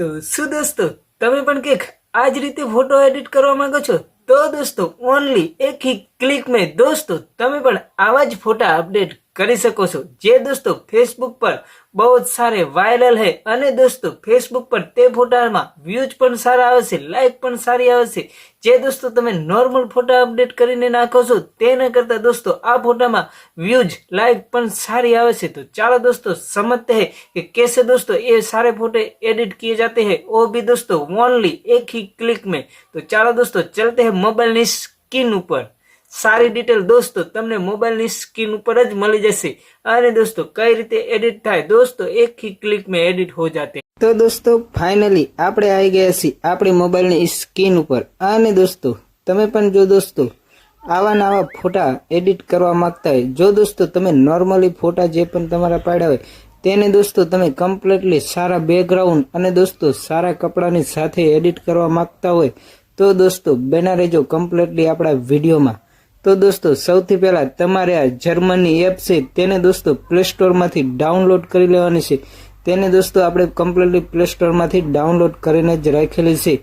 તો શું દોસ્તો તમે પણ કંઈક આ જ રીતે ફોટો એડિટ કરવા માંગો છો તો દોસ્તો ઓનલી એક ही ક્લિક में દોસ્તો તમે પણ આવા જ ફોટા અપડેટ કરી શકો છો જે દોસ્તો ફેસબુક પર બહુ જ સારે વાયરલ है અને દોસ્તો ફેસબુક પર તે ફોટામાં વ્યૂઝ પણ સારા આવે છે લાઈક પણ સારી આવે છે જે દોસ્તો તમે નોર્મલ ફોટા અપડેટ કરીને નાખો છો તેના કરતા દોસ્તો આ ફોટામાં વ્યૂઝ લાઈક પણ સારી આવે છે। तो चलो दोस्तों समझते हैं कि कैसे दोस्तों ये सारे फोटो एडिट किए जाते हैं वो भी दोस्तों ओनली एक ही क्लिक में। तो चलो दोस्तों चलते हैं मोबाइल ની સ્ક્રીન ઉપર। सारी डिटेल दोस्तों तमने मोबाइल ની स्क्रीन ઉપર જ મળી જશે અને दोस्तों કઈ રીતે એડિટ થાય दोस्तों एक ही क्लिक में एडिट हो जाते। तो दोस्तों फाइनली આપણે આવી ગયા છીએ આપણી મોબાઈલની સ્ક્રીન ઉપર અને दोस्तों તમે પણ જો दोस्तों આવા નવા ફોટા એડિટ કરવા માંગતા હોય જો दोस्तों તમે નોર્મલી ફોટા જે પણ તમારા પાડ્યા હોય તેને दोस्तों તમે કમ્પ્લીટલી સારા બેકગ્રાઉન્ડ અને दोस्तों સારા કપડાની સાથે એડિટ કરવા માંગતા હોય તો दोस्तों બના રહેજો કમ્પ્લીટલી આપણા વિડિયોમાં। तो दोस्तों સૌથી પહેલા તમારે આ જર્મની એપ છે તેને दोस्तों પ્લે સ્ટોર માંથી ડાઉનલોડ કરી લેવાની છે। તેને दोस्तों આપણે કમ્પ્લીટલી પ્લે સ્ટોર માંથી ડાઉનલોડ કરીને જ રાખેલી છે।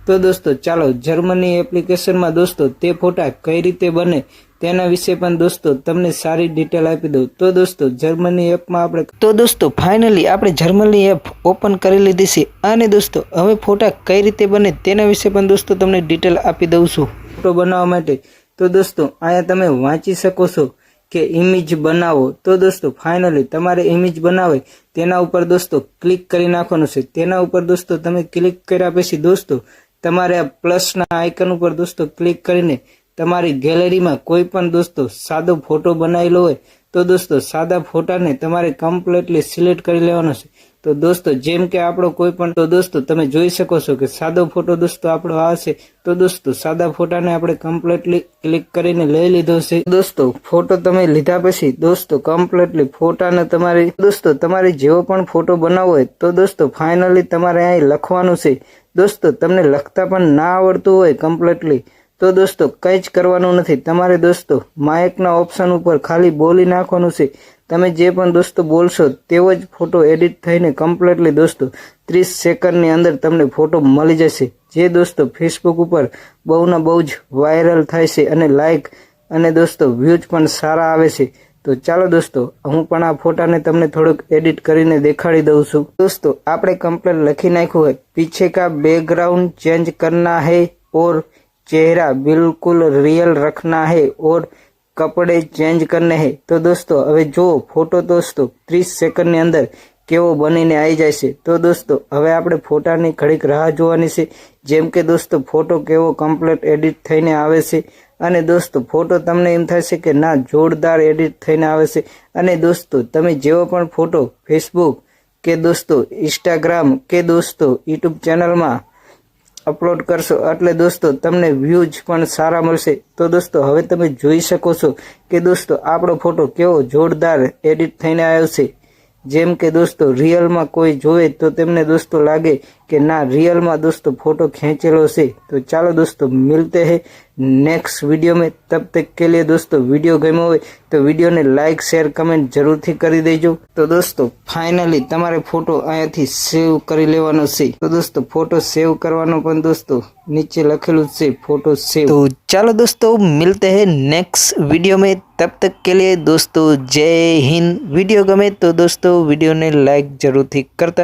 तो दोस्तों ચાલો જર્મની એપ્લિકેશનમાં दोस्तों તે ફોટા કઈ રીતે બને તેના વિશે પણ दोस्तों તમને સારી ડિટેલ આપી દઉં। તો दोस्तों જર્મની એપમાં આપણે તો दोस्तों ફાઇનલી આપણે જર્મની એપ ઓપન કરી લીધી છે અને दोस्तों હવે ફોટા કઈ રીતે બને તેના વિશે પણ दोस्तों તમને ડિટેલ આપી દઉં છું। ફોટો બનાવવા માટે तो दोस्तों आया तमे वाँची सको छो के इमेज बनावो। तो दोस्तों फाइनली तमारे इमेज बनावे तेना उपर दोस्तों क्लिक करी नाखवानुं छे। तेना उपर दोस्तों तमे क्लिक कर्या पछी दोस्तों तमारे आ प्लस ना आइकन उपर दोस्तों क्लिक करीने तमारी गैलरी में कोई पण दोस्तों सादो फोटो बनावेलो होय तो दोस्तों सादा फोटा ने तमारे कम्प्लीटली सिलेक्ट करी लेवानो छे। तो दोस्तों जेम के आपणो कोई पण तो दोस्तों तमे जोई शको छो के सादो फोटो दोस्तों आपणो आवशे तो दोस्तों सादा फोटा ने आपणे कम्प्लीटली क्लिक करीने लई लीधो छे। दोस्तों फोटो तमे लीधा पछी दोस्तों कम्प्लीटली फोटा ने तमारी दोस्तों तमारे जेवो पण फोटो बनावो होय तो दोस्तों फाइनली तमारे અહીં લખવાનું છે। दोस्तों तमने लखता पण ना आवडતું હોય कम्प्लीटली तो दोस्तों कई ज करवानुं नथी। तमारे दोस्तों माइकना ऑप्शन उपर खाली बोली नाखवानुं छे। तमे जे पण दोस्तों बोलशो तेवो ज फोटो एडिट थईने कम्प्लीटली दोस्तों 30 सेकंडनी अंदर तमने फोटो मळी जशे जे दोस्तों फेसबुक उपर बहुना बहु ज वायरल थाय छे अने लाइक अने दोस्तों व्यूज पण सारा आवे छे। तो चलो दोस्तों हूँ पण आ फोटा ने तमने थोड़ुंक एडिट करीने देखाड़ी दऊं छुं। दोस्तों आपणे कम्प्लीट लखी नाख्युं है पीछे का बैकग्राउंड चेंज करना है और चेहरा बिल्कुल रियल रखना है और कपड़े चेंज करने हैं। तो दोस्तों हवे जो फोटो दोस्तों 30 सेकंड अंदर केवो बनीने आई जाय छे। तो दोस्तों हवे आपणे फोटानी घड़ीक राह जोवानी छे जेम के दोस्तों फोटो केवो कम्प्लीट एडिट थईने आवे छे अने दोस्तों फोटो तमने एम थशे के ना जोरदार एडिट थईने आवे छे। अने दोस्तों तमे जेवो पण फोटो फेसबुक के दोस्तों इंस्टाग्राम के दोस्तों यूट्यूब चेनल में अपलोड करशो એટલે दोस्तों तमने व्यूज पण सारा मळशे। तो दोस्तों हवे तमे जोई शको छो के दोस्तों आपणो फोटो केवो जोरदार एडिट थईने आव्यो छे जेम के दोस्तों रियल में कोई जोए तो तेमने दोस्तों लागे कि ना रियल में दोस्तों फोटो खींचेलो छे। तो चलो दोस्तों मिलते हैं नेक्स्ट वीडियो में। तब तक के लिए दोस्तों वीडियो गम्यो होय तो वीडियो ने लाइक शेयर कमेंट जरूर थी करी देजो। तो दोस्तों फाइनली तमारे फोटो अहींथी सेव करी लेवानो छे। तो दोस्तों फोटो सेव करवानो पण दोस्तों नीचे लखेलुं छे फोटो सेव। तो चलो दोस्तों मिलते हैं नेक्स्ट वीडियो में। तब तक के लिए दोस्तों जय हिंद। वीडियो गमे तो दोस्तों वीडियो ने लाइक जरूर थी करता।